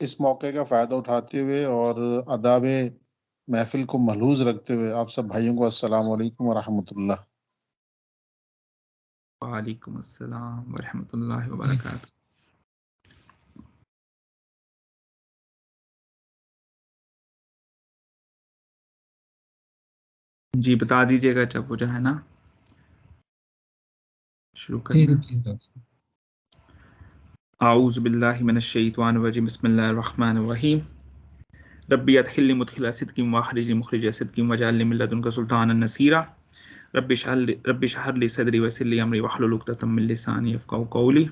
इस मौके का फ़ायदा उठाते हुए और आदाब महफ़िल को मलहूज़ रखते हुए आप सब भाइयों को अस्सलाम वालेकुम व रहमतुल्लाह। वालेकुम अस्सलाम व रहमतुल्लाहि व बरकातहू। जी बता दीजिएगा जब वो जो है ना शुरू जी करना। Please doctor. आऊज़ु बिल्लाहि मिनश शैतानिर रजीम बिस्मिल्लाहिर रहमानिर रहीम। रब्बी अदखिलनी मुदखिला सिद्क़िन व अखरिजनी मुखरिज सिद्क़िन वजअलनी मिन लदुनका सुल्तानन नसीरा। रब्बि इश्रह ली सदरी वयस्सिर ली अमरी वहलुल उक़दतम मिन लिसानी यफ़क़हू क़ौली।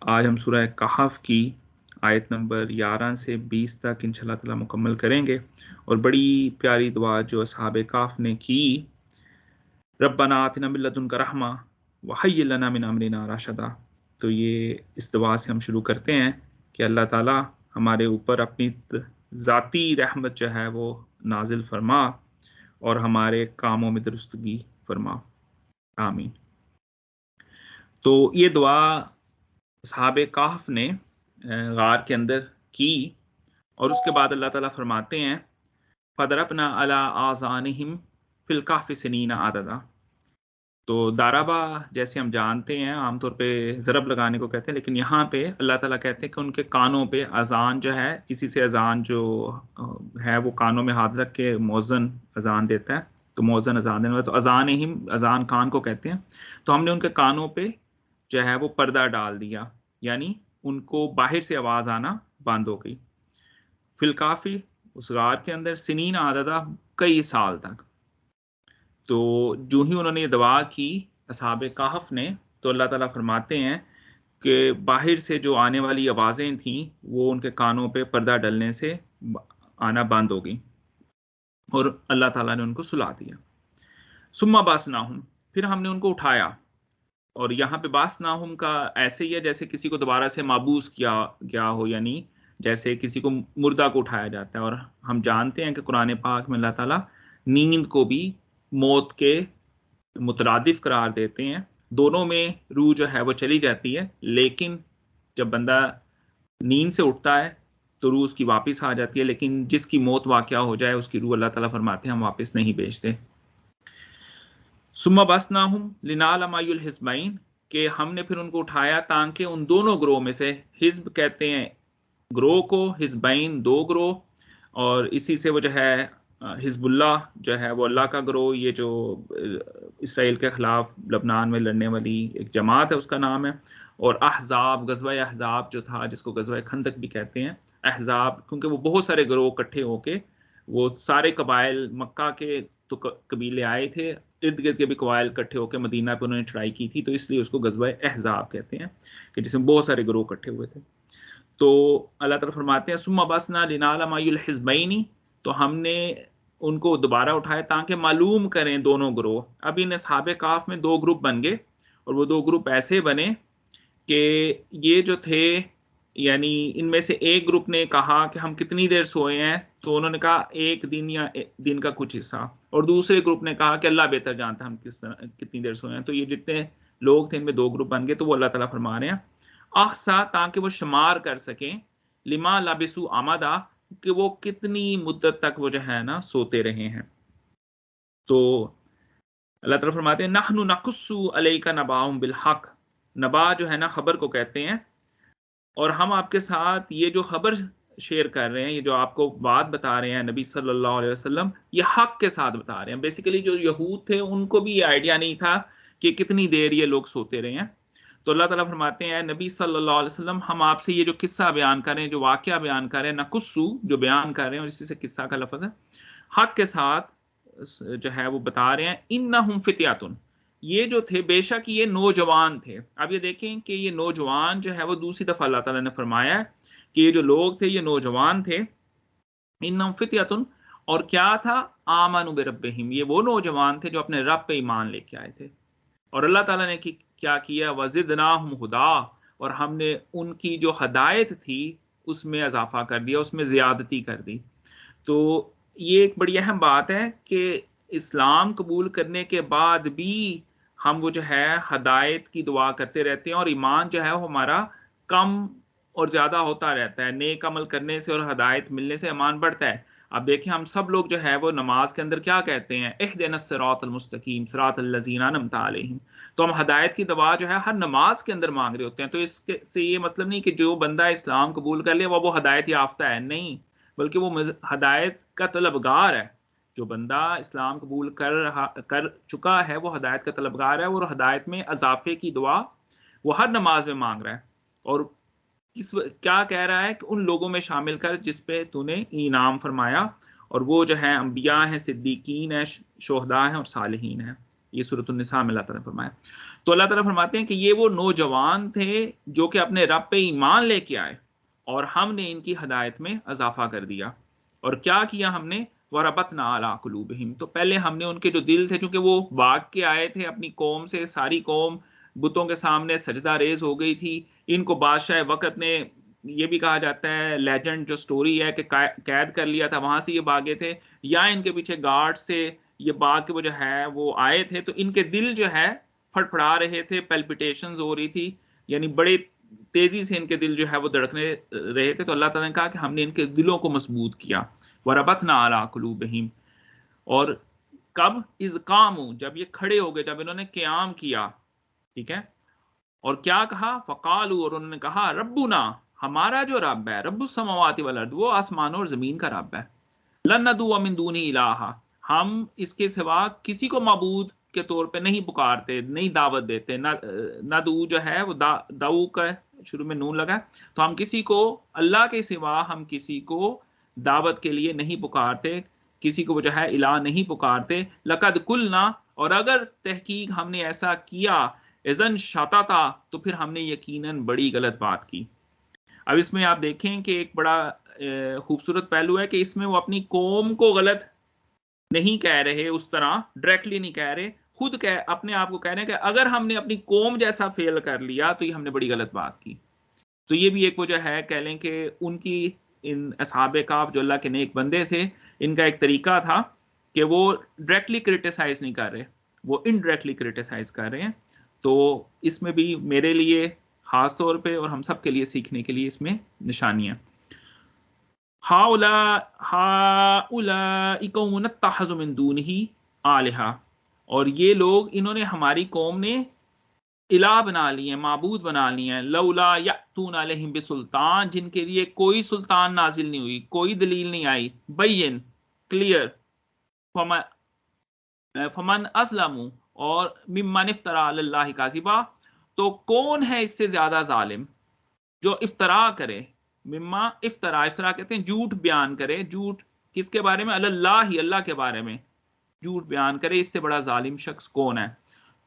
आज हम सूरह कहफ की आयत नंबर 11 से 20 तक इंशाअल्लाह ताला मुकम्मल करेंगे। और बड़ी प्यारी दुआ जो असहाबे कहफ ने की, रब्बना आतिना मिन लदुनका रहमा व हय्यि लना मिन अमरिना रशदा। तो ये इस दुआ से हम शुरू करते हैं कि अल्लाह ताला हमारे ऊपर अपनी ज़ाती रहमत जो है वो नाजिल फरमा और हमारे कामों में दुरुस्तगी फरमा, आमीन। तो ये दुआ असहाबे कहफ ने गार के अंदर की और उसके बाद अल्लाह ताला फरमाते हैं फदरबना अला आज़ानिहिम फिल कहफि सिनीना अददा। तो दाराबा जैसे हम जानते हैं आमतौर पे ज़रब लगाने को कहते हैं, लेकिन यहाँ पे अल्लाह ताला कहते हैं कि उनके कानों पे अज़ान जो है, इसी से अज़ान जो है वो कानों में हाथ रख के मौज़न अज़ान देता है। तो मौज़न अज़ान देने वाला, तो अज़ान ही अज़ान कान को कहते हैं। तो हमने उनके कानों पे जो है वो पर्दा डाल दिया, यानी उनको बाहर से आवाज़ आना बंद हो गई। फिल काफ़ी उस गार के अंदर सिनीन आददा कई साल तक। तो जो ही उन्होंने ये दुआ की असहाबे कहफ ने, तो अल्लाह ताला फरमाते हैं कि बाहर से जो आने वाली आवाज़ें थीं वो उनके कानों पे पर्दा डलने से आना बंद हो गई और अल्लाह ताला ने उनको सुला दिया। सुम्मा बासनाहुम, फिर हमने उनको उठाया। और यहाँ पे बासनाहुम का ऐसे ही है जैसे किसी को दोबारा से माबूस किया गया हो, यानी जैसे किसी को मुर्दा को उठाया जाता है। और हम जानते हैं कि कुरान पाक में अल्लाह ताला नींद को भी मौत के मुतरादिफ करार देते हैं। दोनों में रूह जो है वो चली जाती है, लेकिन जब बंदा नींद से उठता है तो रूह उसकी वापस आ जाती है, लेकिन जिसकी मौत वाक़या हो जाए उसकी रूह अल्लाह ताला फरमाते हैं हम वापस नहीं भेजते। सुम्मा बसनाहुम लिनालमा युल हिज़्बैन, कि हमने फिर उनको उठाया ताकि उन दोनों ग्रोह में से, हिज़्ब कहते हैं ग्रोह को, हिज़्बैन दो ग्रोह, और इसी से वो जो है हिज़्बुल्लाह जो है वो अल्लाह का ग्रोह, ये जो इसराइल के खिलाफ लबनान में लड़ने वाली एक जमात है उसका नाम है। और अहज़ाब, गज़वा अहज़ाब जो था जिसको गज़वा खंदक भी कहते हैं, अहज़ाब क्योंकि वो बहुत सारे ग्रोह इकट्ठे होके, वो सारे कबाइल मक्का के तो कबीले आए थे, इर्द गिर्द के भी कबाइल इकट्ठे होकर मदीना पे उन्होंने चढ़ाई की थी, तो इसलिए उसको गज़वा अहज़ाब कहते हैं कि जिसमें बहुत सारे ग्रोह इकट्ठे हुए थे। तो अल्लाह ताला फरमाते हैं सुम्मा बसना लिनालमा युल हिज़्बैनी, तो हमने उनको दोबारा उठाया ताकि मालूम करें दोनों ग्रोह। अब इन असहाबे काफ में दो ग्रुप बन गए, और वो दो ग्रुप ऐसे बने कि ये जो थे, यानी इनमें से एक ग्रुप ने कहा कि हम कितनी देर सोए हैं, तो उन्होंने कहा एक दिन या दिन का कुछ हिस्सा। और दूसरे ग्रुप ने कहा कि अल्लाह बेहतर जानता है हम कितनी देर सोए हैं। तो ये जितने लोग थे इनमें दो ग्रुप बन गए। तो वो अल्लाह ताला फरमा रहे हैं अहसा, ताकि वो शुमार कर सकें, लिमा लाबिसु आमदा, कि वो कितनी मुद्दत तक वो जो है ना सोते रहे हैं। तो अल्लाह ताला फरमाते हैं नहनु नकुस्सु अलैका नबाहुम बिल हक, नबा जो है ना खबर को कहते हैं, और हम आपके साथ ये जो खबर शेयर कर रहे हैं, ये जो आपको बात बता रहे हैं नबी सल्लल्लाहु अलैहि वसल्लम, ये हक के साथ बता रहे हैं। बेसिकली जो यहूद थे उनको भी ये आइडिया नहीं था कि कितनी देर ये लोग सोते रहे हैं। तो अल्लाह ताला फरमाते हैं नबी सल्लल्लाहु अलैहि वसल्लम, हम आपसे ये जो किस्सा बयान कर रहे हैं, जो वाकया बयान कर रहे हैं, नकुस्सु जो बयान कर रहे हैं और इसी से किस्सा का लफ्ज़ है, हक के साथ जो है वो बता रहे हैं। इन्नहुम फित्यातुन, ये जो थे बेशक ये नौजवान थे। अब ये देखें कि ये नौजवान जो है वो दूसरी दफा अल्लाह ताला ने फरमाया कि ये जो लोग थे ये नौजवान थे। इन्नहुम फित्यातुन, और क्या था, आमनु बिरब्बिहिम, ये वो नौजवान थे जो अपने रब पे ईमान लेके आए थे। और अल्लाह ताला ने क्या किया, वज़िदनाहुम हुदा, और हमने उनकी जो हदायत थी उसमें इजाफा कर दिया, उसमें ज़्यादती कर दी। तो ये एक बड़ी अहम बात है कि इस्लाम कबूल करने के बाद भी हम वो जो है हदायत की दुआ करते रहते हैं, और ईमान जो है वो हमारा कम और ज़्यादा होता रहता है। नेक अमल करने से और हिदायत मिलने से ईमान बढ़ता है। अब देखिए हम सब लोग जो है वो नमाज के अंदर क्या कहते हैं, इहदिनस सिरातल मुस्तकीम सिरातल लज़ीना अनअमता अलैहिम। तो हम हिदायत की दुआ जो है हर नमाज के अंदर मांग रहे होते हैं। तो इसके से ये मतलब नहीं कि जो बंदा इस्लाम कबूल कर ले वो हिदायत याफ्ता है, नहीं, बल्कि वो हिदायत का तलबगार है। जो बंदा इस्लाम कबूल कर चुका है वो हिदायत का तलबगार है और हिदायत में इजाफे की दुआ वो हर नमाज में मांग रहा है। और क्या कह रहा है कि उन लोगों में शामिल कर जिस पे तूने इनाम फरमाया, और वो जो है अंबिया हैं, सिद्दीकीन हैं, शोहदा हैं और सालिहीन हैं। ये सूरत निसा में अल्लाह ताला ने फरमाया। तो अल्लाह ताला फरमाते हैं कि ये वो नौजवान थे जो कि अपने रब पे ईमान लेके आए और हमने इनकी हदायत में इजाफा कर दिया। और क्या किया हमने, वरबतना अला कुलूबिहिम, तो पहले हमने उनके जो दिल थे, चूंकि वो भाग के आए थे अपनी कौम से, सारी कौम बुतों के सामने सजदा रेज हो गई थी। इनको बादशाह वक़्त ने, ये भी कहा जाता है लेजेंड जो स्टोरी है कि कैद कर लिया था, वहां से ये भागे थे, या इनके पीछे गार्ड्स थे, ये भाग के वो जो है वो आए थे। तो इनके दिल जो है फड़फड़ा रहे थे, पेल्पिटेशंस हो रही थी, यानी बड़े तेजी से इनके दिल जो है वो धड़कने रहे थे। तो अल्लाह ताला ने कहा कि हमने इनके दिलों को मजबूत किया। वरबतना अला कुलूबिहिम, और कब, इज़ कामू, जब ये खड़े हो गए, जब इन्होंने क़याम किया, ठीक है। और क्या कहा, फ़कालू, और उन्होंने कहा, रब्बुना, हमारा जो रब है, रब्बुस समावाति वल अर्द, वो आसमानों और जमीन का रब है। लन नदू मिन दूनी इलाहा, हम इसके सिवा किसी को माबूद के तौर पे नहीं पुकारते, नहीं दावत देते। नदू जो है वो दाऊ का शुरू में नून लगा, तो हम किसी को, अल्लाह के सिवा हम किसी को दावत के लिए नहीं पुकारते, किसी को वो जो है इलाह नहीं पुकारते। लकद कुलना, और अगर तहकीक हमने ऐसा किया, इज़न शताता, तो फिर हमने यकीनन बड़ी गलत बात की। अब इसमें आप देखें कि एक बड़ा खूबसूरत पहलू है कि इसमें वो अपनी कौम को गलत नहीं कह रहे, उस तरह डायरेक्टली नहीं कह रहे, खुद कह अपने आप को कह रहे हैं कि अगर हमने अपनी कौम जैसा फेल कर लिया तो ये हमने बड़ी गलत बात की। तो ये भी एक वजह है, कह लें कि उनकी, इन असहाबे काफ जो अल्लाह के नेक बंदे थे, इनका एक तरीका था कि वो डायरेक्टली क्रिटिसाइज नहीं कर रहे, वो इनडायरेक्टली क्रिटिसाइज कर रहे हैं। तो इसमें भी मेरे लिए खास तौर पे और हम सब के लिए सीखने के लिए इसमें निशानियां। हाउला हाउलाइ कौमुन इत्तखज़ू मिन दूनिही आलिहा, और ये लोग, इन्होंने, हमारी कौम ने इलाह बना लिए हैं, माबूद बना लिए हैं। लौला यअतून अलैहिम बिसुल्तान, जिनके लिए कोई सुल्तान नाजिल नहीं हुई, कोई दलील नहीं आई, बैयिन, क्लियर। फमन फमन अस्लमु, और मिम्मन इफ्तरा अलल्लाहि काज़िबा, तो कौन है इससे ज्यादा जालिम जो इफ्तरा करे। मिम्मा इफ्तरा, इफ्तरा कहते हैं झूठ बयान करे, झूठ किसके बारे में, अल्लाह, अल्लाह के बारे में झूठ बयान करे, इससे बड़ा जालिम शख्स कौन है।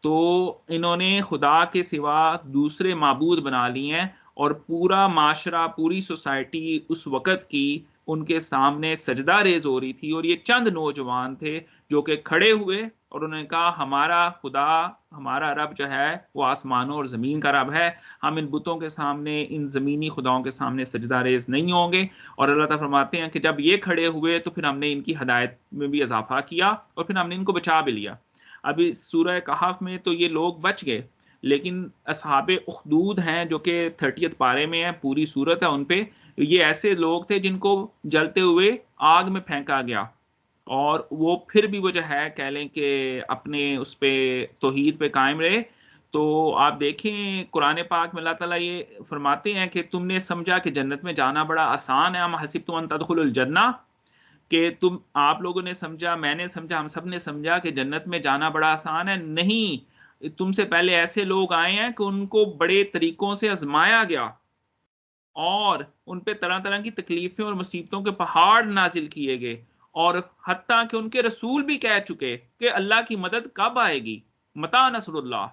तो इन्होंने खुदा के सिवा दूसरे माबूद बना लिए हैं, और पूरा माशरा, पूरी सोसाइटी उस वक़्त की उनके सामने सजदा रेज हो रही थी। और ये चंद नौजवान थे जो कि खड़े हुए और उन्होंने कहा, हमारा खुदा, हमारा रब जो है वो आसमानों और ज़मीन का रब है, हम इन बुतों के सामने, इन ज़मीनी खुदाओं के सामने सजदा रेज नहीं होंगे। और अल्लाह ताला फरमाते हैं कि जब ये खड़े हुए तो फिर हमने इनकी हदायत में भी इजाफा किया और फिर हमने इनको बचा भी लिया। अभी सूरह कहफ में तो ये लोग बच गए, लेकिन असहाबे उखदूद हैं जो कि 30th पारे में है, पूरी सूरत है उन पे, ये ऐसे लोग थे जिनको जलते हुए आग में फेंका गया, और वो फिर भी वो जो है, कह लें कि अपने उस पे तौहीद पे कायम रहे। तो आप देखें कुरान पाक में अल्लाह ताला ये फरमाते हैं कि तुमने समझा कि जन्नत में जाना बड़ा आसान है, हम हसिबतुम अन तदखुलुल जन्नह, कि तुम, आप लोगों ने समझा, मैंने समझा, हम सब ने समझा कि जन्नत में जाना बड़ा आसान है। नहीं, तुमसे पहले ऐसे लोग आए हैं कि उनको बड़े तरीकों से आजमाया गया और उन पे तरह तरह की तकलीफें और मुसीबतों के पहाड़ नाजिल किए गए, और हत्ता कि उनके रसूल भी कह चुके कि अल्लाह की मदद कब आएगी, मता नसरुल्लाह,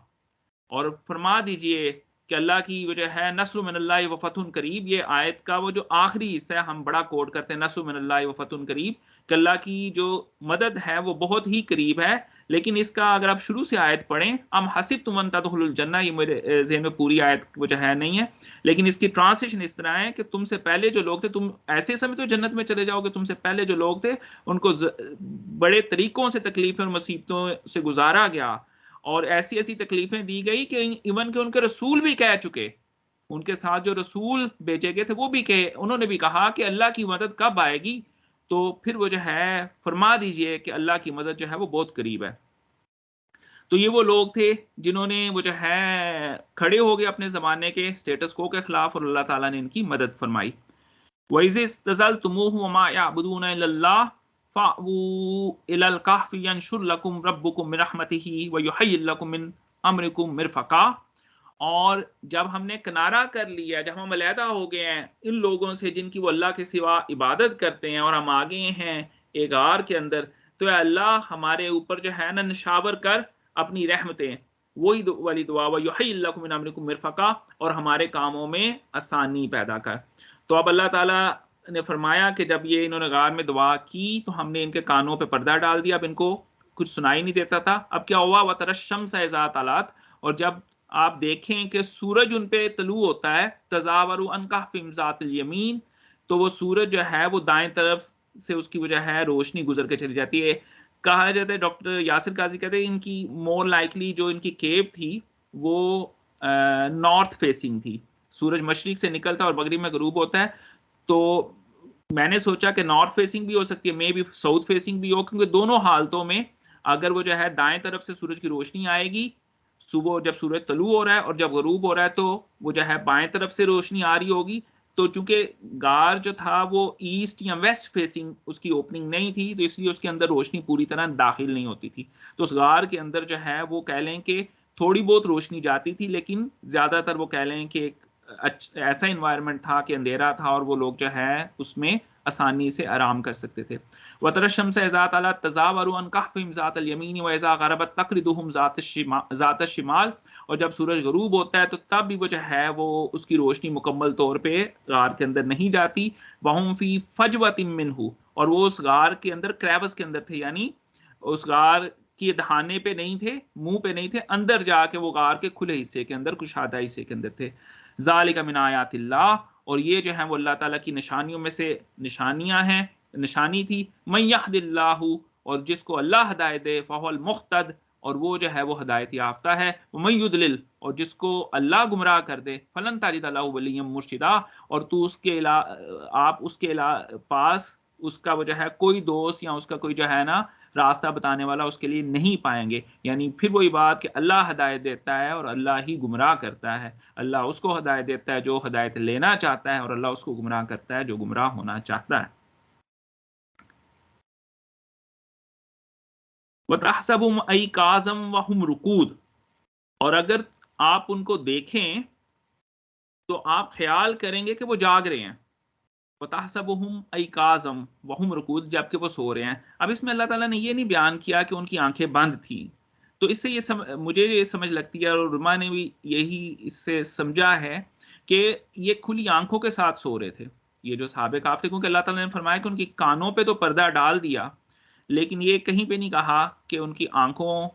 और फरमा दीजिए कि अल्लाह की वजह है, नस्र मिनल्लाहि व फतहुन करीब। ये आयत का वो जो आखिरी हिस्सा है, हम बड़ा कोट करते हैं, नस्र मिनल्लाहि व फतहुन करीब, कि अल्लाह की जो मदद है वो बहुत ही करीब है। लेकिन इसका अगर आप शुरू से आयत पढ़ें, अम हसिबतुम अन तदखुलुल जन्नह, ये मेरे ज़हन में पूरी आयत वो जो है नहीं है, लेकिन इसकी ट्रांसलेशन इस तरह है कि तुमसे पहले जो लोग थे, तुम ऐसे समय तो जन्नत में चले जाओगे, तुमसे पहले जो लोग थे उनको बड़े तरीकों से तकलीफें और मुसीबतों से गुजारा गया, और ऐसी ऐसी तकलीफें दी गई कि इवन के उनके रसूल भी कह चुके उनके साथ जो रसूल भेजे गए थे वो भी कहे, उन्होंने भी कहा कि अल्लाह की मदद कब आएगी? तो फिर वो जो है फरमा दीजिए कि अल्लाह की मदद जो है वो बहुत करीब है। तो ये वो लोग थे जिन्होंने वो जो है खड़े हो गए अपने ज़माने के स्टेटस को के खिलाफ और अल्लाह ताला ने इनकी मदद फरमाई। वइज़ इस्तज़लतुमूहु वमा यअबुदूना इल्लल्लाह फ़अवू इलल कहफ़ि यंशुर लकुम रब्बुकुम मिन रहमतिही व युहय्यि लकुम मिन अम्रिकुम मिरफ़क़ा। और जब हमने किनारा कर लिया, जब हम अलहदा हो गए हैं इन लोगों से जिनकी वो अल्लाह के सिवा इबादत करते हैं और हम आ गए हैं एक गार के अंदर, तो या अल्लाह हमारे ऊपर जो है ना निशावर कर अपनी रहमतें, वही वाली दुआ, व युहय्यि लकुम मिन अम्रिकुम मिरफ़क़ा, और हमारे कामों में आसानी पैदा कर। तो अब अल्लाह ताला ने फरमाया कि जब ये इन्होंने गार में दुआ की तो हमने इनके कानों पे पर्दा डाल दिया, अब इनको कुछ सुनाई नहीं देता था। अब क्या हुआ, व तरश्शम्स इज़ा तलात, और जब आप देखें कि सूरज उन पे तलू होता है, तज़ावरु अन कहफ़िहिम ज़ातिल यमीन, तो वो सूरज जो है वो दाएं तरफ से उसकी वजह है रोशनी गुजर के चली जाती है। कहा जाता है, डॉक्टर यासिर काजी कहते हैं इनकी मोर लाइकली जो इनकी केव थी वो नॉर्थ फेसिंग थी। सूरज मशरिक से निकलता है और मगरिब में गरूब होता है। तो मैंने सोचा कि नॉर्थ फेसिंग भी हो सकती है, मे बी साउथ फेसिंग भी हो, क्योंकि दोनों हालतों में अगर वो जो है दाएं तरफ से सूरज की रोशनी आएगी, सुबह जब सूरज तलू हो रहा है और जब गरूब हो रहा है, तो वो जो है बाएं तरफ से रोशनी आ रही होगी। तो चूंकि गार जो था वो ईस्ट या वेस्ट फेसिंग उसकी ओपनिंग नहीं थी, तो इसलिए उसके अंदर रोशनी पूरी तरह दाखिल नहीं होती थी। तो उस गार के अंदर जो है वो कह लें कि थोड़ी बहुत रोशनी जाती थी, लेकिन ज्यादातर वो कह लें कि एक ऐसा इन्वायरमेंट था कि अंधेरा था और वो लोग जो है उसमें आसानी से आराम कर सकते थे। व तरा शम्स इज़ा तलत तज़ावरु अन कहफ़िहिम ज़ातल यमीन व इज़ा ग़रबत तक़रिदुहुम ज़ात शिमाल, और जब सूरज गरूब होता है तो तब भी वो जो है वो उसकी रोशनी मुकम्मल तौर पे गार के अंदर नहीं जाती। वहुम फ़ी फ़जवतिम मिन्हु, और वो उस गार के अंदर क्रैवस के अंदर थे, यानी उस गार के दहाने पे नहीं थे, मुँह पे नहीं थे, अंदर जाके वो गार के खुले हिस्से के अंदर, कुशादा हिस्से के अंदर थे। ज़ालिका मिन आयातिल्लाह, और ये जो है वो अल्लाह ताला की निशानियों में से निशानियाँ हैं, निशानी थी। मन यहदिल्लाहु, और जिसको अल्लाह हिदायत दे, फहुवल मुख्तद, और वो जो है वो हिदायत याफ्ता है। व मन युद्लिल, और जिसको अल्लाह गुमराह कर दे, फलन तजिद लहु वलिय्यन मुर्शिदा, और तू उसके आप उसके पास उसका वो जो है कोई दोस्त या उसका कोई जो है ना रास्ता बताने वाला उसके लिए नहीं पाएंगे। यानी फिर वही बात कि अल्लाह हिदायत देता है और अल्लाह ही गुमराह करता है। अल्लाह उसको हिदायत देता है जो हिदायत लेना चाहता है, और अल्लाह उसको गुमराह करता है जो गुमराह होना चाहता है। वतहसबुहुम अयकाज़म वहुम रुकूद, और अगर आप उनको देखें तो आप ख्याल करेंगे कि वो जाग रहे हैं। वतहसबुहुम अयकाज़म वहुम रुकूद, जबकि वो सो रहे हैं। अब इसमें अल्लाह ताला ने ये नहीं बयान किया कि उनकी आंखें बंद थी। तो इससे मुझे ये समझ लगती है, और उलमा ने भी यही इससे समझा है कि ये खुली आंखों के साथ सो रहे थे, ये जो सहाबे काफ थे, क्योंकि अल्लाह ताला ने फरमाया कि उनकी कानों पे तो पर्दा डाल दिया, लेकिन ये कहीं पे नहीं कहा कि उनकी आंखों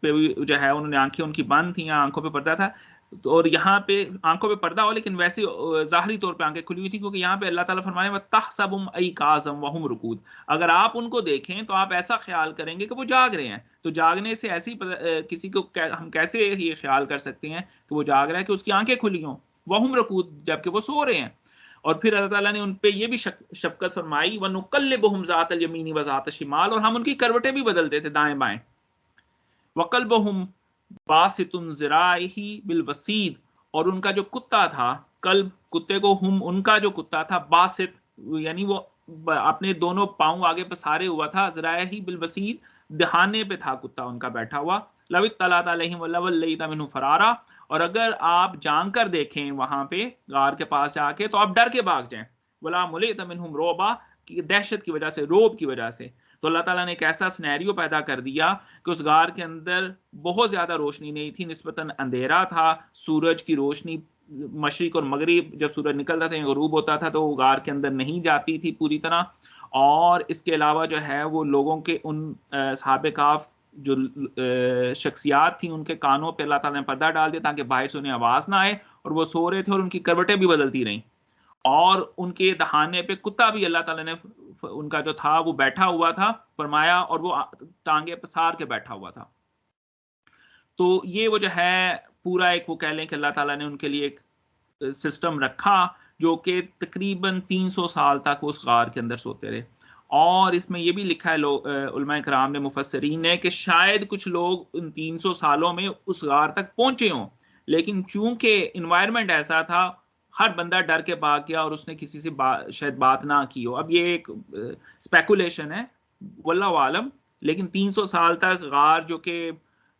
पे भी जो है उन्होंने आंखें उनकी बंद थी या आंखों पे पर्दा था। तो और यहाँ पे आंखों पे पर्दा हो, लेकिन वैसे ज़ाहिरी तौर पे आंखें खुली हुई थी, क्योंकि यहाँ पे अल्लाह ताला फरमाने में तहसबुहुम अयकाज़म वहुम रुकूद, अगर आप उनको देखें तो आप ऐसा ख्याल करेंगे कि वो जाग रहे हैं। तो जागने से ऐसी किसी को हम कैसे ये ख्याल कर सकते हैं कि वो जाग रहा है कि उसकी आंखें खुली हों, वहुम रुकूद, जबकि वो सो रहे हैं। और फिर अल्लाह ताला ने उन पे ये भी शफ़क़त फरमाई, व नुक़ल्लिबुहुम ज़ातल यमीनी व ज़ातश शिमाल, और हम उनकी करवटें भी बदलते थे दाएँ-बाएँ। व क़ल्बुहुम बासितुन ज़िराइही बिल वसीद, और उनका जो कुत्ता था, कल्ब कुत्ते को, हुम उनका जो कुत्ता था, बासित यानी वो अपने दोनों पाँव आगे पसारे हुआ था, ज़िराइही बिल वसीद, दहाने पे था कुत्ता उनका बैठा हुआ। लव इत्तलअत अलैहिम लवल्लैता मिन्हुम फ़रारा, और अगर आप जांग कर देखें वहां पे गार के पास जाके तो आप डर के भाग जाएं। वला मुलित मिन्हुम रोबा, की दहशत की वजह से, रोब की वजह से। तो अल्लाह ताला ने एक ऐसा सिनेरियो पैदा कर दिया कि उस गार के अंदर बहुत ज़्यादा रोशनी नहीं थी, निस्बतन अंधेरा था। सूरज की रोशनी मशरिक और मगरिब, जब सूरज निकलता था या गरूब होता था, तो वो गार के अंदर नहीं जाती थी पूरी तरह। और इसके अलावा जो है वो लोगों के उन सहाबे काफ जो शख्सियात थी, उनके कानों पे अल्लाह ताला ने पर्दा डाल दिया ताकि बाहर से उन्हें आवाज़ ना आए, और वो सो रहे थे और उनकी करवटें भी बदलती रहीं। और उनके दहाने पे कुत्ता भी अल्लाह ताला ने उनका जो था वो बैठा हुआ था, फरमाया, और वो टांगे पसार के बैठा हुआ था। तो ये वो जो है पूरा एक, वो कह लें कि अल्लाह ताला ने उनके लिए एक सिस्टम रखा जो कि तकरीबन 300 साल तक वो उस गार के अंदर सोते रहे। और इसमें ये भी लिखा है उलमाए कराम ने, मुफस्सिरीन ने, कि शायद कुछ लोग उन 300 सालों में उस गार तक पहुंचे हों, लेकिन चूंकि इन्वायरमेंट ऐसा था, हर बंदा डर के भाग गया और उसने किसी से शायद बात ना की हो। अब ये एक स्पेकुलेशन है, वल्लाहु आलम, लेकिन 300 साल तक गार जो कि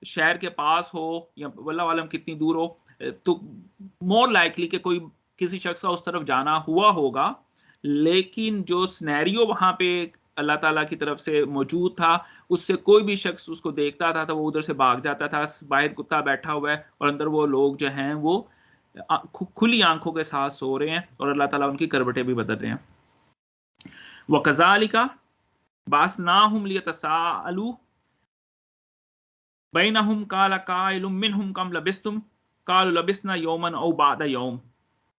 शहर के पास हो या वल्लाहु आलम कितनी दूर हो, तो मोर लाइकली कि कोई किसी शख्स का उस तरफ जाना हुआ होगा। लेकिन जो सिनेरियो वहां पे अल्लाह ताला की तरफ से मौजूद था, उससे कोई भी शख्स उसको देखता था तो वो उधर से भाग जाता था। बाहर कुत्ता बैठा हुआ है और अंदर वो लोग जो हैं वो खुली आंखों के साथ सो रहे हैं और अल्लाह ताला उनकी करवटें भी बदल रहे हैं। वकज़ालिका बासनाहुम लियतसाअलू बैनहुम काला काइलुम मिनहुम कम लबिस्तुम कालू लबिस्ना यौमन औ बादा यौम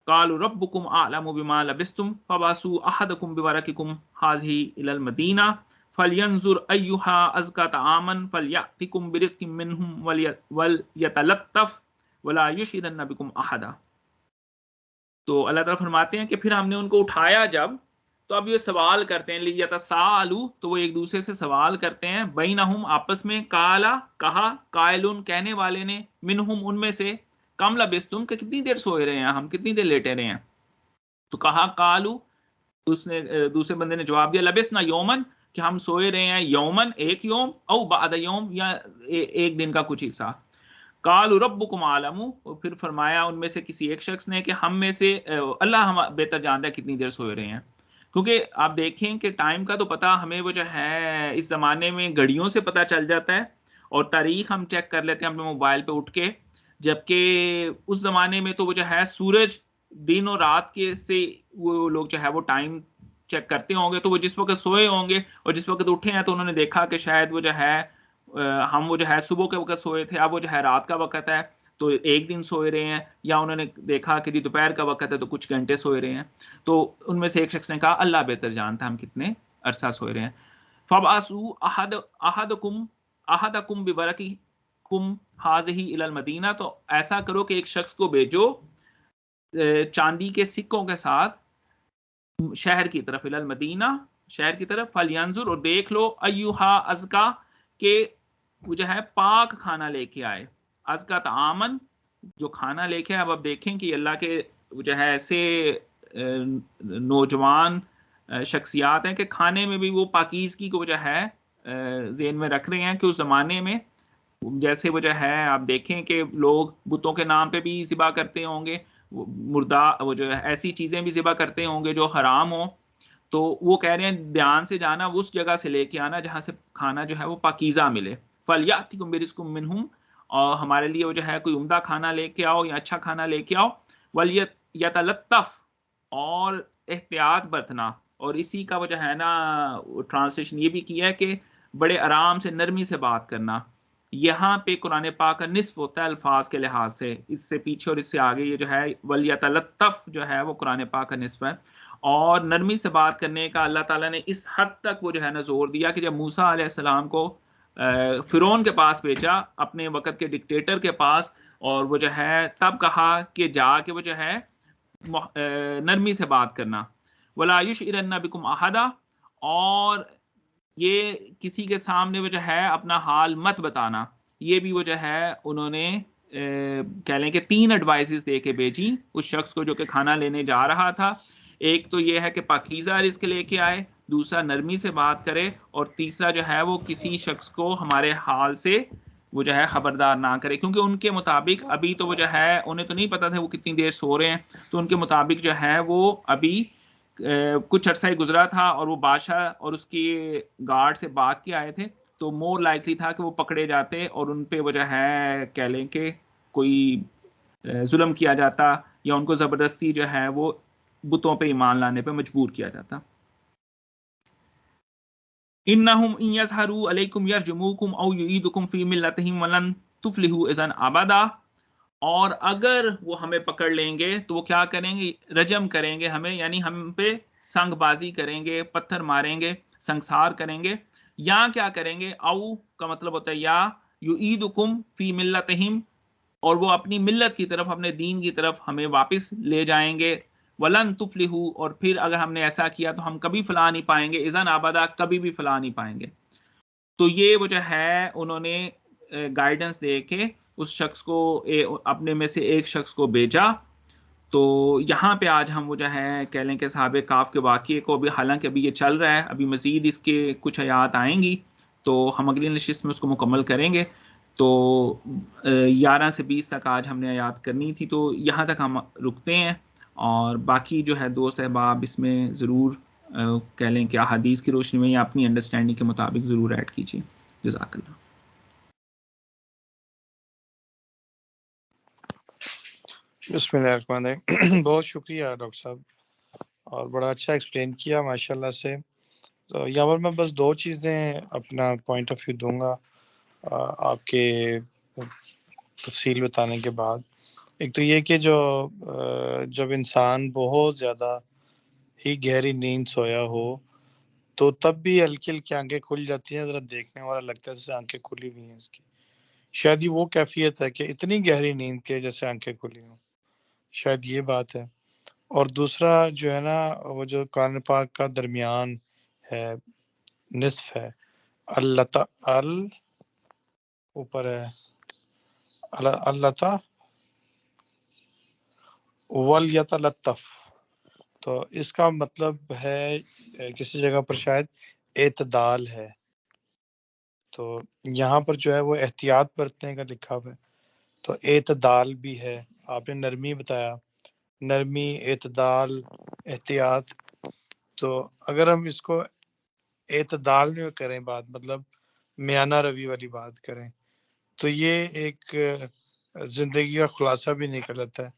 कालू रब्बुकुम आलमु बिमा लबिस्तुम फबासु अहदकुम बिवरकिकुम हाज़िही इलल मदीना फलयंजुर अय्युहा अज़का तआमन फलयअतिकुम बिरिज़्किम मिनहुम वलयतलत्तफ वला युशिरन्न बिकुम अहदा। तो अल्लाह ताला फरमाते हैं कि फिर हमने उनको उठाया जब, तो अब ये सवाल करते हैं, लियतसाअलू, तो वो एक दूसरे से सवाल करते हैं, बैनहुम आपस में, काला कहा, कायलुन कहने वाले ने, मिनहुम उनमें से, कम लबिस्तुम कि कितनी देर सोए रहे हैं हम, कितनी देर लेटे रहे हैं। तो कहा कालू, उसने दूसरे बंदे ने जवाब दिया, लबिस्ना यौमन, कि हम सोए रहे हैं यौमन एक यौम, औ बाद यौम या एक दिन का कुछ हिस्सा। कालू रब्बुकुम आलमु, और फिर फरमाया उनमें से किसी एक शख्स ने कि हम में से अल्लाह हम बेहतर जानता है कितनी देर सोए रहे हैं। क्योंकि आप देखें कि टाइम का तो पता हमें वो जो है इस ज़माने में घड़ियों से पता चल जाता है और तारीख हम चेक कर लेते हैं अपने मोबाइल पे उठ के, जबकि उस ज़माने में तो वो जो है सूरज दिन और रात के से वो लोग जो है वो टाइम चेक करते होंगे, तो वो जिस वक्त सोए होंगे और जिस वक्त उठे हैं तो उन्होंने देखा कि शायद वो जो है हम वो जो है सुबह के वक्त सोए थे, अब वो जो है रात का वक्त है तो एक दिन सोए रहे हैं, या उन्होंने देखा कि जी दोपहर का वक्त है तो कुछ घंटे सोए रहे हैं। तो उनमें से एक शख्स ने कहा अल्लाह बेहतर जानता हम कितने अरसा सोए रहे हैं। फबासु अहदकुम बिवरकिकुम हाज़िही इलल मदीना, तो ऐसा करो कि एक शख्स को भेजो चांदी के सिक्कों के साथ शहर की तरफ, इलल मदीना, शहर की तरफ, फलयंजुर, और देख लो, अय्युहा अज़का, के वो जो है पाक खाना लेके आए, अज़का तामन, जो खाना लेके आए। अब आप देखें कि अल्लाह के जो है ऐसे नौजवान शख्सियात हैं कि खाने में भी वो पाकीज़गी को जो है ज़हन में रख रहे हैं कि उस ज़माने में जैसे वो जो है आप देखें कि लोग बुतों के नाम पे भी ज़िबा करते होंगे, मुर्दा वो जो है ऐसी चीज़ें भी ज़िबा करते होंगे जो हराम हो। तो वो कह रहे हैं ध्यान से जाना, उस जगह से लेके आना जहाँ से खाना जो है वो पाकीज़ा मिले। फलयातिकुम बिरिज़्किम मिनहुम, और हमारे लिए वो जो है कोई उम्दा खाना लेके आओ या अच्छा खाना लेके आओ। वलियतलत्तफ, और एहतियात बरतना। और इसी का वो जो है ना ट्रांसलेशन ये भी किया है कि बड़े आराम से नरमी से बात करना। यहाँ पे कुरान पाक का निस्फ़ होता है अल्फाज के लिहाज से, इससे पीछे और इससे आगे ये जो है वलियतलत्तफ जो है वो कुरान पाक का निस्फ़ है। और नरमी से बात करने का अल्लाह ताला ने इस हद तक वो जो है ना ज़ोर दिया कि जब मूसा अलैहिस्सलाम को फ़िरौन के पास भेजा, अपने वक़्त के डिक्टेटर के पास, और वो जो है तब कहा कि जाके वो जो है नरमी से बात करना, वला युशइरन्ना बिकुम अहदा, और ये किसी के सामने वो जो है अपना हाल मत बताना। ये भी वो जो है उन्होंने कह लें कि 3 एडवाइसेस दे के भेजी उस शख्स को जो कि खाना लेने जा रहा था। एक तो ये है कि पाकीज़ा रिज़्क लेके आए, दूसरा नरमी से बात करे, और तीसरा जो है वो किसी शख्स को हमारे हाल से वो जो है खबरदार ना करे, क्योंकि उनके मुताबिक अभी तो वो जो है उन्हें तो नहीं पता था वो कितनी देर सो रहे हैं, तो उनके मुताबिक जो है वो अभी कुछ अरसा ही गुजरा था और वो बादशाह और उसके गार्ड से भाग के आए थे, तो मोर लाइकली था कि वो पकड़े जाते और उन पे वो जो है कह लें कि कोई जुल्म किया जाता, या उनको ज़बरदस्ती जो है वो बुतों पे ईमान लाने पे मजबूर किया जाता। इन्नहुम इन यज़हरू अलैकुम यरजुमुकुम औ युईदुकुम फी मिल्लतिहिम वलन तुफ्लिहू इज़न अबदा, और अगर वो हमें पकड़ लेंगे तो वो क्या करेंगे, रजम करेंगे हमें, यानी हम पे संगबाजी करेंगे, पत्थर मारेंगे, संसार करेंगे, या क्या करेंगे, औ का मतलब होता है या, युईदुकुम फी मिल्लतिहिम, और वो अपनी मिल्लत की तरफ, अपने दीन की तरफ हमें वापस ले जाएँगे। वलन तुफ्लिहू, और फिर अगर हमने ऐसा किया तो हम कभी फलाह नहीं पाएँगे, इज़न अबदा, कभी भी फलाह नहीं पाएँगे। तो ये वो जो है उन्होंने गाइडेंस दे के उस शख्स को अपने में से एक शख्स को भेजा। तो यहाँ पे आज हम वो जो है कह लें कि साहिब काफ़ के वाक़ये को, अभी हालाँकि अभी ये चल रहा है, अभी मज़ीद इसके कुछ आयात आएँगी, तो हम अगली नशिस्त में उसको मुकम्मल करेंगे। तो 11 से 20 तक आज हमने आयात करनी थी, तो यहाँ तक हम रुकते हैं। और बाकी जो है दोस्त अहबाब इसमें ज़रूर कह लें कि अहादीस की रोशनी में या अपनी अंडरस्टैंडिंग के मुताबिक ज़रूर ऐड कीजिए। जज़ाकल्लाह। बिस्मिल्लाहिर्रहमानिर्रहीम। बहुत शुक्रिया डॉक्टर साहब, और बड़ा अच्छा एक्सप्लेन किया माशाल्लाह से। तो यहाँ पर मैं बस 2 चीज़ें अपना पॉइंट ऑफ व्यू दूंगा आपके तफसील बताने के बाद। एक तो ये कि जब इंसान बहुत ज़्यादा ही गहरी नींद सोया हो, तो तब भी हल्की-हल्की आँखें खुल जाती हैं, ज़रा देखने वाला लगता है जैसे आँखें खुली हुई हैं इसकी। शायद ये वो कैफ़ियत है कि इतनी गहरी नींद के जैसे आँखें खुली हों, शायद ये बात है। और दूसरा जो है ना, वो जो कुरान पाक का दरमियान है, निस्फ़ है, अल ऊपर है, अल्लता वल यतलत्तफ़, तो इसका मतलब है किसी जगह पर शायद एतदाल है। तो यहाँ पर जो है वो एहतियात बरतने का लिखा हुआ है, तो एतदाल भी है। आपने नरमी बताया, नरमी, एतदाल, एहतियात। तो अगर हम इसको एतदाल में करें बात, मतलब मियाना रवि वाली बात करें, तो ये एक ज़िंदगी का खुलासा भी निकल आता है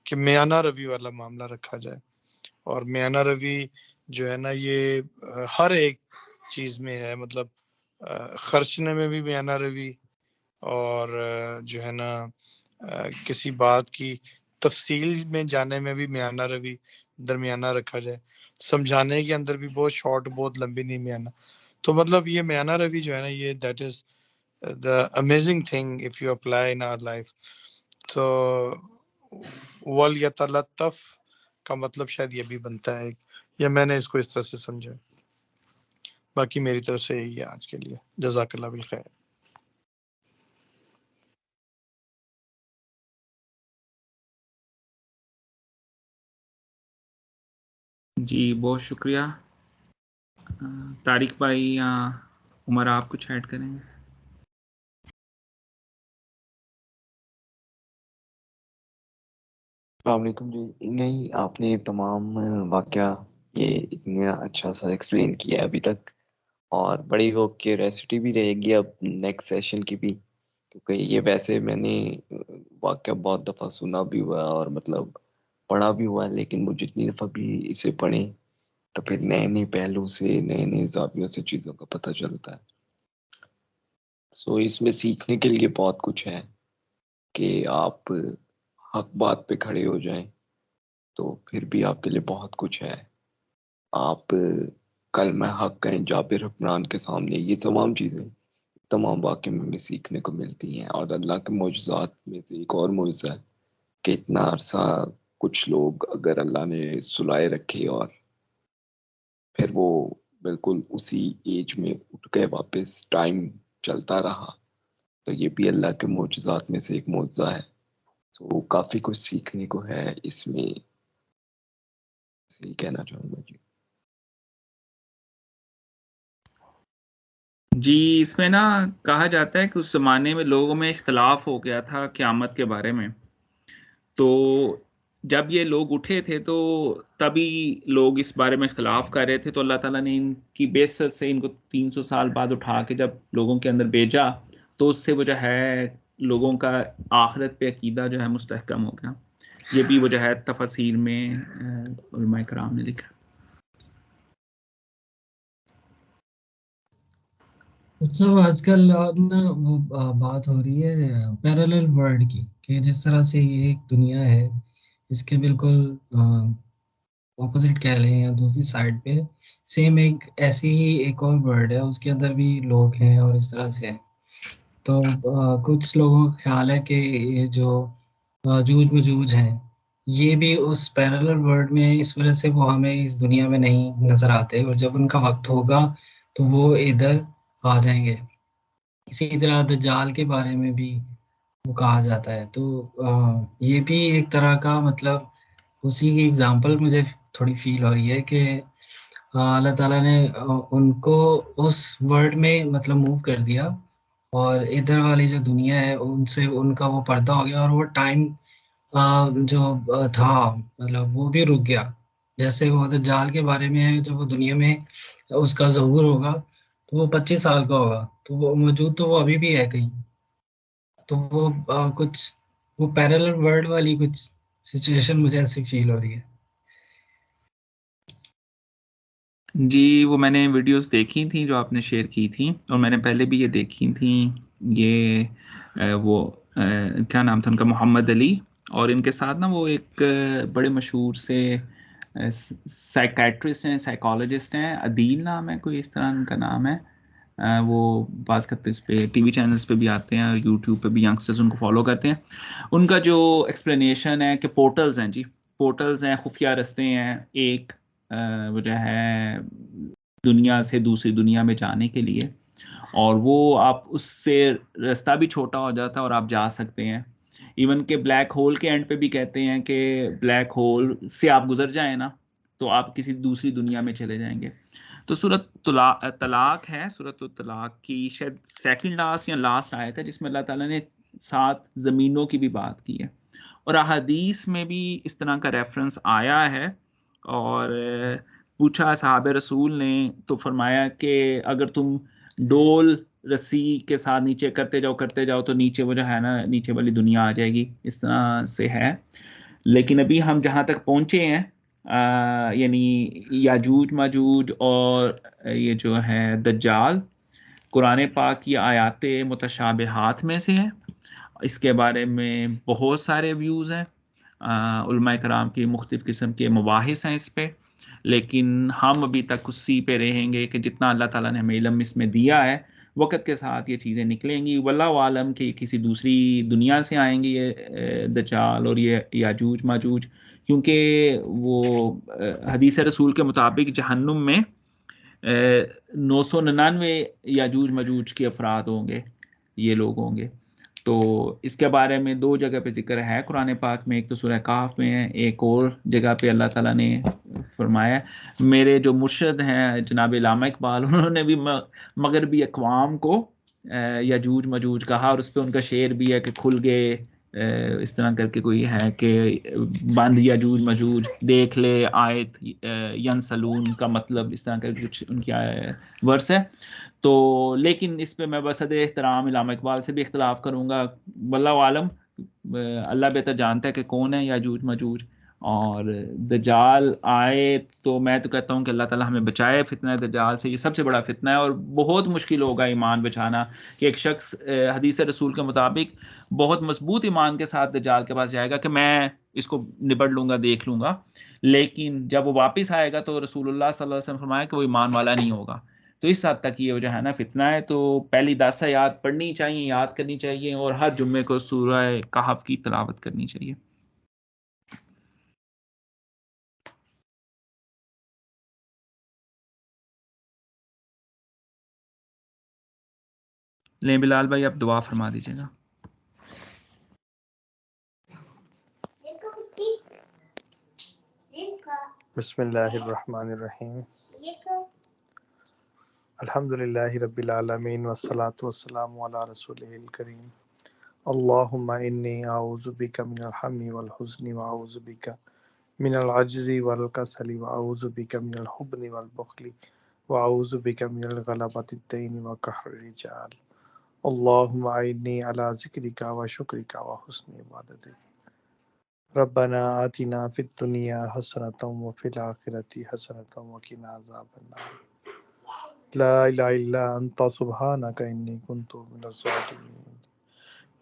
कि मियाना रवि वाला मामला रखा जाए। और मियाना रवि जो है ना, ये हर एक चीज़ में है, मतलब खर्चने में भी मियाना रवि, और जो है ना किसी बात की तफसील में जाने में भी मियाना रवि दरमियाना रखा जाए। समझाने के अंदर भी बहुत शॉर्ट, बहुत लंबी नहीं मियाना। तो मतलब ये मियाना रवि जो है ना, ये that is the amazing thing if you apply in our life. तो वल यतलत्तफ का मतलब शायद ये भी बनता है, या मैंने इसको इस तरह से समझा। बाकी मेरी तरफ से यही है आज के लिए। जज़ाकल्लाह बिल खैर। जी, बहुत शुक्रिया। तारिक भाई या उमर, आप कुछ ऐड करेंगे? वालेकुम जी। नहीं, आपने तमाम वाक़या ये इतना अच्छा सा एक्सप्लेन किया है अभी तक, और बड़ी वो क्यूरियोसिटी भी रहेगी अब नेक्स्ट सेशन की भी, क्योंकि ये वैसे मैंने वाक़या बहुत दफ़ा सुना भी हुआ है और मतलब पढ़ा भी हुआ है, लेकिन वो जितनी दफ़ा भी इसे पढ़ें तो फिर नए-नए पहलू से, नए-नए ज़ावियों से चीज़ों का पता चलता है। सो इसमें सीखने के लिए बहुत कुछ है कि आप हक़ बात पे खड़े हो जाएँ, तो फिर भी आपके लिए बहुत कुछ है। आप कलमा हक़ कहें जाबिर हुक्मरान के सामने, ये तमाम चीज़ें, तमाम वाक़ये में हमें सीखने को मिलती हैं। और अल्लाह के मोजज़ात में से एक और मोजज़ा है कि इतना अरसा कुछ लोग अगर अल्लाह ने सुलाए रखे और फिर वो बिल्कुल उसी एज में उठ गए वापस, टाइम चलता रहा, तो ये भी अल्लाह के मोजज़ात में से एक मोजज़ा है। तो काफ़ी कुछ सीखने को है इसमें, यही कहना चाहूँगा जी। जी, इसमें ना कहा जाता है कि उस ज़माने में लोगों में इख्तिलाफ़ हो गया था क़यामत के बारे में। तो जब ये लोग उठे थे, तो तभी लोग इस बारे में इख्तिलाफ़ कर रहे थे, तो अल्लाह ताला ने इनकी बेइज्जत से इनको 300 साल बाद उठा के जब लोगों के अंदर भेजा, तो उससे वो जो है लोगों का आखिरत पे अकीदा जो है मुस्तहकम हो गया। ये भी वो जो है तफ़सीर में उलमाए कराम ने लिखा। सब आजकल ना वो बात हो रही है पैरेलल वर्ल्ड की, कि जिस तरह से ये एक दुनिया है, इसके बिल्कुल ऑपोजिट कह लें या दूसरी साइड पे सेम एक ऐसी ही एक और वर्ल्ड है, उसके अंदर भी लोग हैं और इस तरह से है। तो कुछ लोगों का ख्याल है कि ये जो जूझ मजूज है ये भी उस पैरेलल वर्ल्ड में इस वजह से वो हमें इस दुनिया में नहीं नजर आते, और जब उनका वक्त होगा तो वो इधर आ जाएंगे। इसी तरह दज्जाल के बारे में भी वो कहा जाता है। तो ये भी एक तरह का मतलब उसी की एग्जांपल मुझे थोड़ी फील हो रही है कि अल्लाह ताला ने उनको उस वर्ल्ड में मतलब मूव कर दिया, और इधर वाली जो दुनिया है उनसे उनका वो पर्दा हो गया, और वो टाइम जो था मतलब वो भी रुक गया। जैसे वो दज्जाल के बारे में है, जब वो दुनिया में उसका ज़हूर होगा तो वो 25 साल का होगा, तो वो मौजूद तो वो अभी भी है कहीं। तो वो कुछ वो पैरेलल वर्ल्ड वाली कुछ सिचुएशन मुझे ऐसी फील हो रही है। जी, वो मैंने वीडियोस देखी थी जो आपने शेयर की थी, और मैंने पहले भी ये देखी थी। ये क्या नाम था उनका, मोहम्मद अली, और इनके साथ ना वो एक बड़े मशहूर से साइकेट्रिस्ट हैं, साइकोलॉजिस्ट हैं, अदील नाम है कोई, इस तरह उनका नाम है। वो बात करते इस पे टीवी चैनल्स पे भी आते हैं और यूट्यूब पे भी यंगस्टर्स उनको फॉलो करते हैं। उनका जो एक्सप्लेनेशन है कि पोर्टल्स हैं जी, पोर्टल्स हैं, खुफिया रास्ते हैं, एक वो जो है दुनिया से दूसरी दुनिया में जाने के लिए, और वो आप उससे रास्ता भी छोटा हो जाता है और आप जा सकते हैं। इवन के ब्लैक होल के एंड पे भी कहते हैं कि ब्लैक होल से आप गुजर जाए ना तो आप किसी दूसरी दुनिया में चले जाएंगे। तो सूरत तलाक है, सूरत तलाक की शायद सेकंड लास्ट या लास्ट आयत है जिसमें अल्लाह ताला ने 7 ज़मीनों की भी बात की है, और अहादीस में भी इस तरह का रेफरेंस आया है। और पूछा साहब रसूल ने तो फरमाया कि अगर तुम डोल रस्सी के साथ नीचे करते जाओ तो नीचे वो जो है ना नीचे वाली दुनिया आ जाएगी, इस तरह से है। लेकिन अभी हम जहाँ तक पहुँचे हैं यानी याजूज माजूज और ये जो है दज्जाल, कुरान पाक की आयात मुतशाबिहात में से है। इसके बारे में बहुत सारे व्यूज़ हैं, उलमा कराम की मुख्तलिफ़ किस्म के मबाहिस हैं इस पे, लेकिन हम अभी तक उसी पे रहेंगे कि जितना अल्लाह ताला ने हमें इल्म इसमें दिया है, वक़्त के साथ ये चीज़ें निकलेंगी। वल्लाहु आलम कि किसी दूसरी दुनिया से आएंगे ये दज्जाल और ये याजूज माजूज, क्योंकि वो हदीस रसूल के मुताबिक जहन्नुम में 999 याजूज मजूज के अफराद होंगे, ये लोग होंगे। तो इसके बारे में 2 जगह पे ज़िक्र है कुरान पाक में, एक तो सूरह कहफ में है, एक और जगह पे अल्लाह ताला ने फरमाया। मेरे जो मुर्शद हैं जनाब अल्लामा इकबाल, उन्होंने भी मगरबी अक़वाम को याजूज मजूज कहा, और उस पे उनका शेर भी है कि खुल गए, इस तरह करके कोई है कि बंद याजूज मजूज देख ले आयत यनसलून का मतलब, इस तरह का कुछ उनकी वर्स है। तो लेकिन इस पे मैं बसद एहतराम इल्लामा इकबाल से भी इख्तलाफ करूँगा। वल्लाहु आलम, अल्लाह बेहतर जानता है कि कौन है याजूज मजूज। और दज्जाल आए तो मैं तो कहता हूँ कि अल्लाह ताला हमें बचाए फितना दज्जाल से, ये सबसे बड़ा फितना है, और बहुत मुश्किल होगा ईमान बचाना कि एक शख्स हदीस रसूल के मुताबिक बहुत मजबूत ईमान के साथ दज्जाल के पास जाएगा कि मैं इसको निपट लूँगा, देख लूँगा, लेकिन जब वो वापस आएगा तो रसूलुल्लाह सल्लल्लाहु अलैहि वसल्लम फरमाया कि वो ईमान वाला नहीं होगा। तो इस हद तक ये जो है ना फितना है। तो पहली 10 आयत पढ़नी चाहिए, याद करनी चाहिए, और हर जुम्मे को सूरह कहफ की तिलावत करनी चाहिए। ले बिलाल भाई, आप दुआ फरमा दीजिएगा। बिस्मिल्लाहिर्रहमानिर्रहीम। अल्हम्दुलिल्लाहि रब्बिल आलमीन वस्सलातु वस्सलामु अला रसूलिहिल करीम। अल्लाहुम्मा इन्नी अऊज़ु बिका मिनल हम्मी वल हुज़्नि व अऊज़ु बिका मिनल अज्ज़ि वल कसली व अऊज़ु बिका मिनल हुब्नि वल बुख़्लि व अऊज़ु बिका मिनल गलबति द्दैनि व कहरि रिजाल। अल्लाहुम्मा इन्नी अला ज़िक्रिका व शुक्रिका व हुस्नि इबादतिक। रब्बना आतिना फिद दुनिया हसनतम व फिल आखिरति हसनतम व क़िना अज़ाबन्नार। ला इलाहा इल्ला अंता सुब्हानका इन्नी कुन्तु मिनज़ ज़ालिमीन।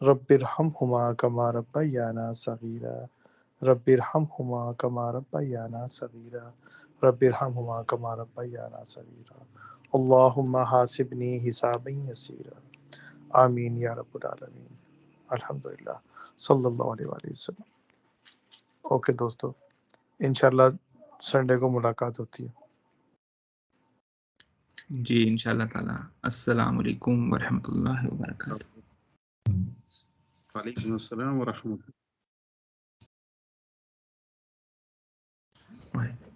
रब्बिरहमहुमा कमा रब्बयाना सगीरा। रब्बिरहमहुमा कमा रब्बयाना सगीरा। रब्बिरहमहुमा कमा रब्बयाना सगीरा। अल्लाहुम्मा हासिबनी हिसाबन यसीरा। आमीन या रब्बुल आलमीन। अल्हम्दुलिल्लाह सल्लल्लाहु अलैहि वसल्लम। ओके दोस्तों, इंशाल्लाह संडे को मुलाकात होती है। जी इंशाल्लाह ताला। अस्सलाम वालेकुम व रहमतुल्लाहि व बरकातहू। वालेकुम अस्सलाम व रहमतुल्लाह। वाह।